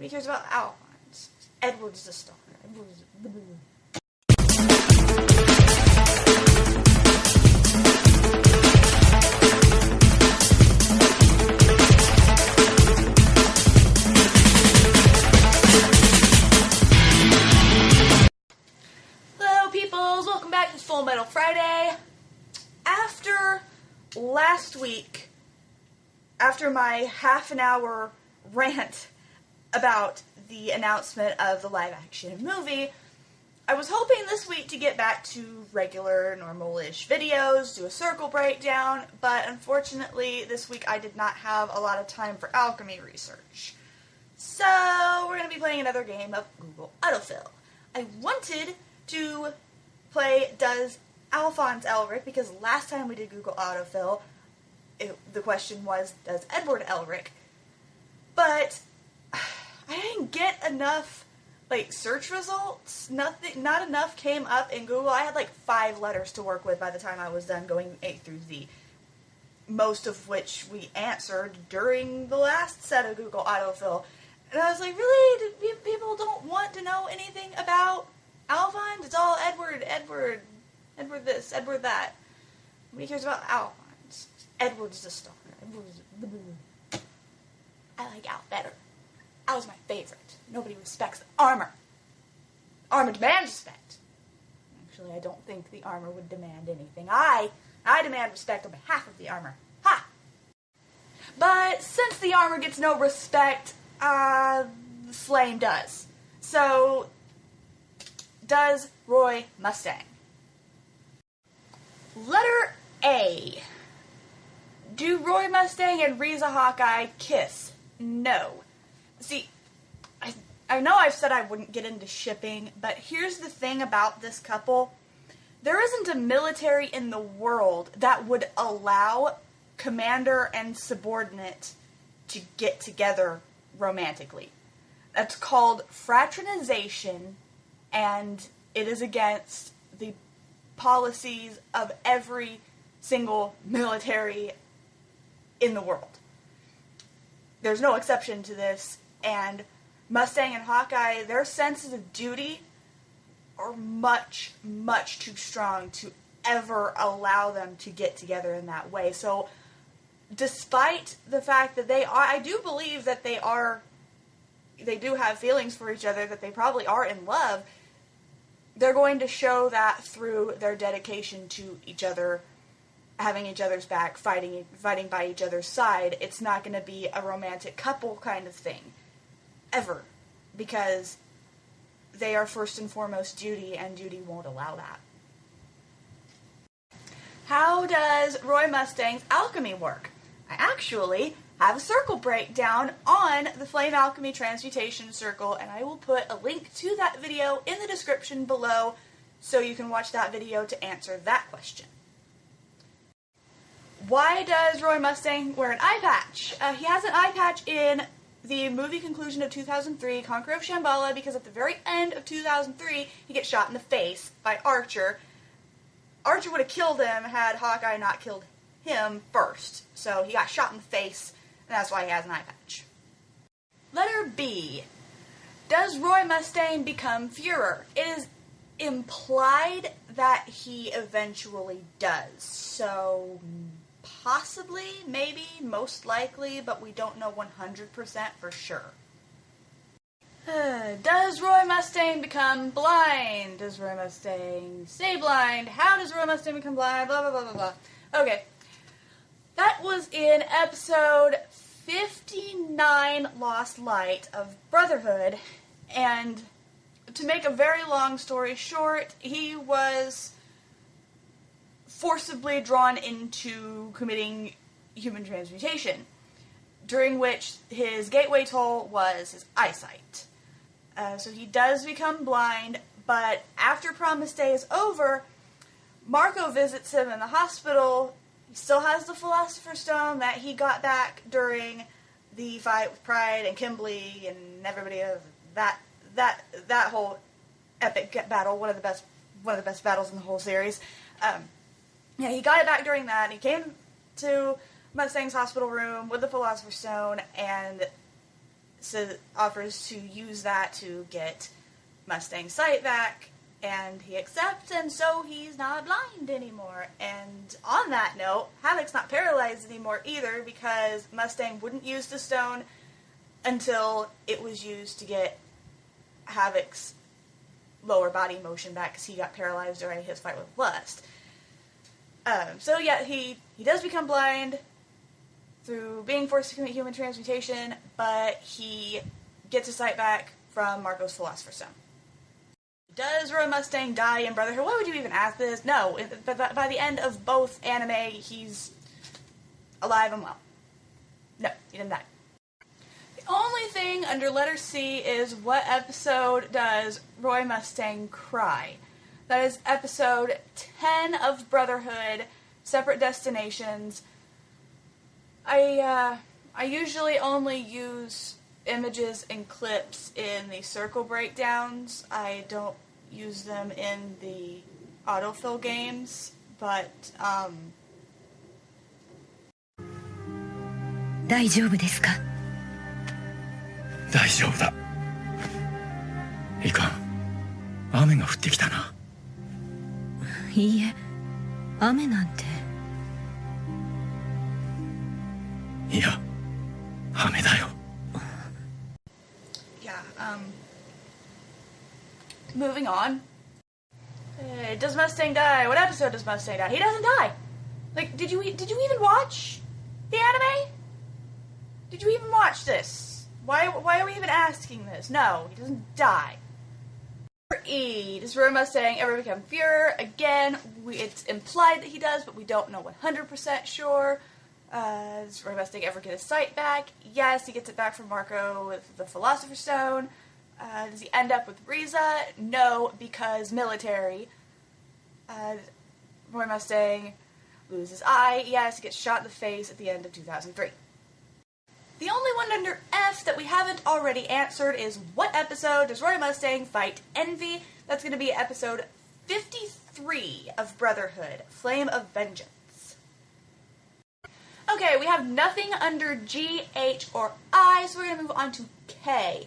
Nobody cares about Alphonse. Edward's the star. Edward's the... Hello, peoples. Welcome back to Full Metal Friday. After last week, after my half an hour rant about the announcement of the live-action movie, I was hoping this week to get back to regular, normal-ish videos, do a circle breakdown, but unfortunately this week I did not have a lot of time for alchemy research. So we're going to be playing another game of Google Autofill. I wanted to play Does Alphonse Elric, because last time we did Google Autofill, the question was, does Edward Elric? But I didn't get enough, search results. Not enough came up in Google. I had 5 letters to work with by the time I was done going A through Z. Most of which we answered during the last set of Google Autofill. And I was like, really? People don't want to know anything about Alphonse? It's all Edward this, Edward that. Nobody cares about Alphonse. Edward's the star. I like Al better. Al's my favorite. Nobody respects armor. Armor demands respect. Actually, I don't think the armor would demand anything. I demand respect on behalf of the armor. Ha! But since the armor gets no respect, the flame does. So, does Roy Mustang? Letter A. Do Roy Mustang and Riza Hawkeye kiss? No. See, I know I've said I wouldn't get into shipping, but here's the thing about this couple. There isn't a military in the world that would allow commander and subordinate to get together romantically. That's called fraternization, and it is against the policies of every single military in the world. There's no exception to this, and Mustang and Hawkeye, their senses of duty are much, much too strong to ever allow them to get together in that way. So, despite the fact that I do believe that they do have feelings for each other, that they probably are in love, they're going to show that through their dedication to each other, having each other's back, fighting by each other's side. It's not going to be a romantic couple kind of thing, ever, because they are first and foremost duty, and duty won't allow that. How does Roy Mustang's alchemy work? I actually have a circle breakdown on the Flame Alchemy Transmutation Circle, and I will put a link to that video in the description below so you can watch that video to answer that question. Why does Roy Mustang wear an eye patch? He has an eye patch in the movie conclusion of 2003, Conqueror of Shambhala, because at the very end of 2003, he gets shot in the face by Archer. Archer would have killed him had Hawkeye not killed him first. So he got shot in the face, and that's why he has an eye patch. Letter B. Does Roy Mustang become Führer? It is implied that he eventually does. So, possibly, maybe, most likely, but we don't know 100% for sure. Does Roy Mustang become blind? Does Roy Mustang stay blind? How does Roy Mustang become blind? Blah, blah, blah, blah, blah. Okay. That was in episode 59, Lost Light of Brotherhood, and to make a very long story short, he was forcibly drawn into committing human transmutation, during which his gateway toll was his eyesight. So he does become blind, but after Promise Day is over, Marco visits him in the hospital. He still has the Philosopher's Stone that he got back during the fight with Pride and Kimberly and everybody else. That whole epic battle, one of the best battles in the whole series. He got it back during that. He came to Mustang's hospital room with the Philosopher's Stone, and offers to use that to get Mustang's sight back, and he accepts, and so he's not blind anymore. And on that note, Havoc's not paralyzed anymore either, because Mustang wouldn't use the stone until it was used to get Havoc's lower body motion back, because he got paralyzed during his fight with Lust. So yeah, he does become blind through being forced to commit human transmutation, but he gets his sight back from Marco's Philosopher's Stone. Does Roy Mustang die in Brotherhood? Why would you even ask this? No, but by the end of both anime, he's alive and well. No, he didn't die. The only thing under letter C is, what episode does Roy Mustang cry? That is episode 10 of Brotherhood, Separate Destinations. I usually only use images and clips in the circle breakdowns. I don't use them in the autofill games, but 大丈夫ですか？大丈夫だ。いかん。雨が降ってきたな。いいえ、雨なんて。いや、雨だよ。Yeah, moving on. Does Mustang die? What episode does Mustang die? He doesn't die. Like, did you even watch the anime? Did you even watch this? Why are we even asking this? No, he doesn't die. E. Does Roy Mustang ever become Fuhrer? Again, it's implied that he does, but we don't know 100% sure. Does Roy Mustang ever get his sight back? Yes, he gets it back from Marco with the Philosopher's Stone. Does he end up with Riza? No, because military. Roy Mustang loses his eye. Yes, he gets shot in the face at the end of 2003. The only one under F that we haven't already answered is, what episode does Roy Mustang fight Envy? That's going to be episode 53 of Brotherhood, Flame of Vengeance. Okay, we have nothing under G, H, or I, so we're going to move on to K.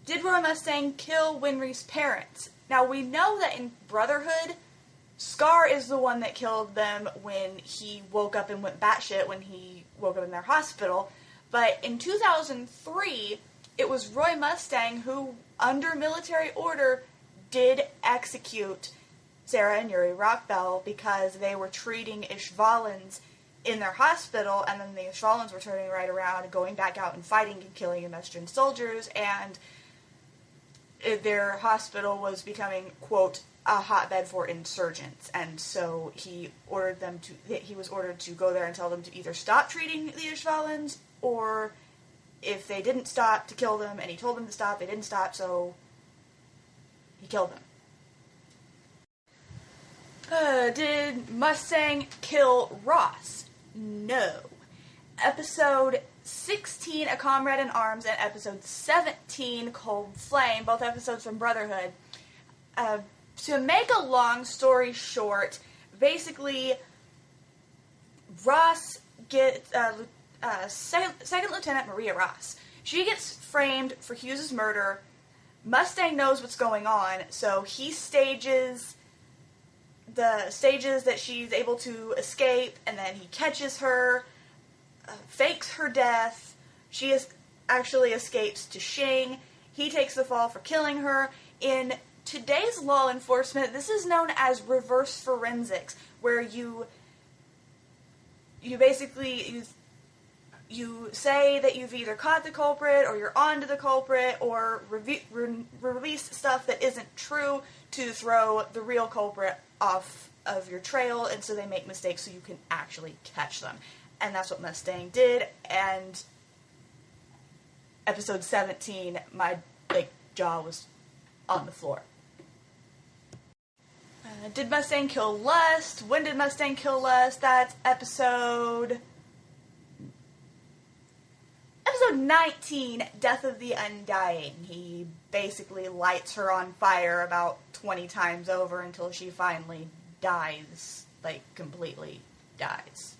Did Roy Mustang kill Winry's parents? Now, we know that in Brotherhood, Scar is the one that killed them when he woke up and went batshit when he woke up in their hospital. But in 2003, it was Roy Mustang who, under military order, did execute Sarah and Yuri Rockbell because they were treating Ishvalans in their hospital, and then the Ishvalans were turning right around and going back out and fighting and killing Amestran soldiers, and their hospital was becoming, quote, a hotbed for insurgents, and so he was ordered to go there and tell them to either stop treating the Ishvalans, or if they didn't stop, to kill them, and he told them to stop. They didn't stop, so he killed them. Did Mustang kill Ross? No. Episode 16, A Comrade in Arms, and episode 17, Cold Flame, both episodes from Brotherhood. To make a long story short, basically, Ross gets... Second Lieutenant Maria Ross. She gets framed for Hughes' murder. Mustang knows what's going on, so he stages the stages that she's able to escape, and then he catches her, fakes her death. She actually escapes to Shing. He takes the fall for killing her. In today's law enforcement, this is known as reverse forensics, where you basically... You say that you've either caught the culprit, or you're onto the culprit, or release stuff that isn't true to throw the real culprit off of your trail, and so they make mistakes so you can actually catch them. And that's what Mustang did, and episode 17, my jaw was on the floor. Did Mustang kill Lust? When did Mustang kill Lust? That's episode 19, Death of the Undying. He basically lights her on fire about 20 times over until she finally dies, completely dies.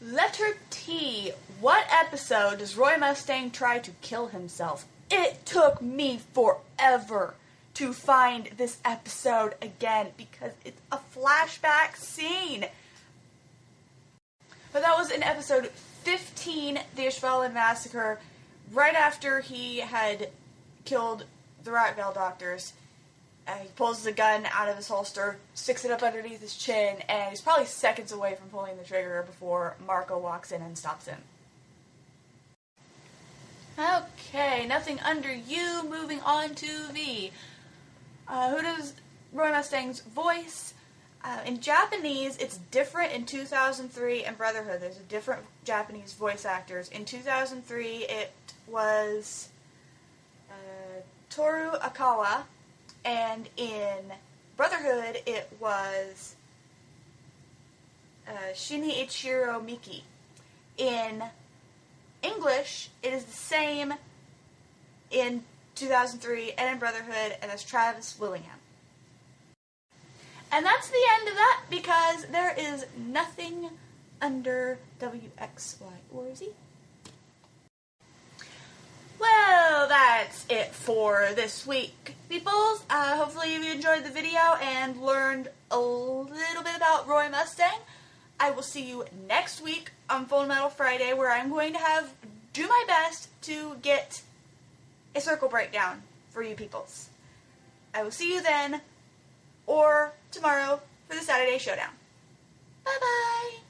Letter T. What episode does Roy Mustang try to kill himself? It took me forever to find this episode again because it's a flashback scene. But that was in episode 15, the Ishvalan Massacre, right after he had killed the Rockville doctors. He pulls the gun out of his holster, sticks it up underneath his chin, and he's probably seconds away from pulling the trigger before Marco walks in and stops him. Okay, nothing under U, moving on to V. Who does Roy Mustang's voice? In Japanese, it's different in 2003 and Brotherhood. There's a different Japanese voice actors. In 2003, it was Toru Akawa, and in Brotherhood, it was Shinichiro Miki. In English, it is the same in 2003 and in Brotherhood, and that's Travis Willingham. And that's the end of that, because there is nothing under W, X, Y, or Z. Well, that's it for this week, peoples. Hopefully you enjoyed the video and learned a little bit about Roy Mustang. I will see you next week on Full Metal Friday, where I'm going to do my best to get a circle breakdown for you peoples. I will see you then, or tomorrow for the Saturday Showdown. Bye-bye!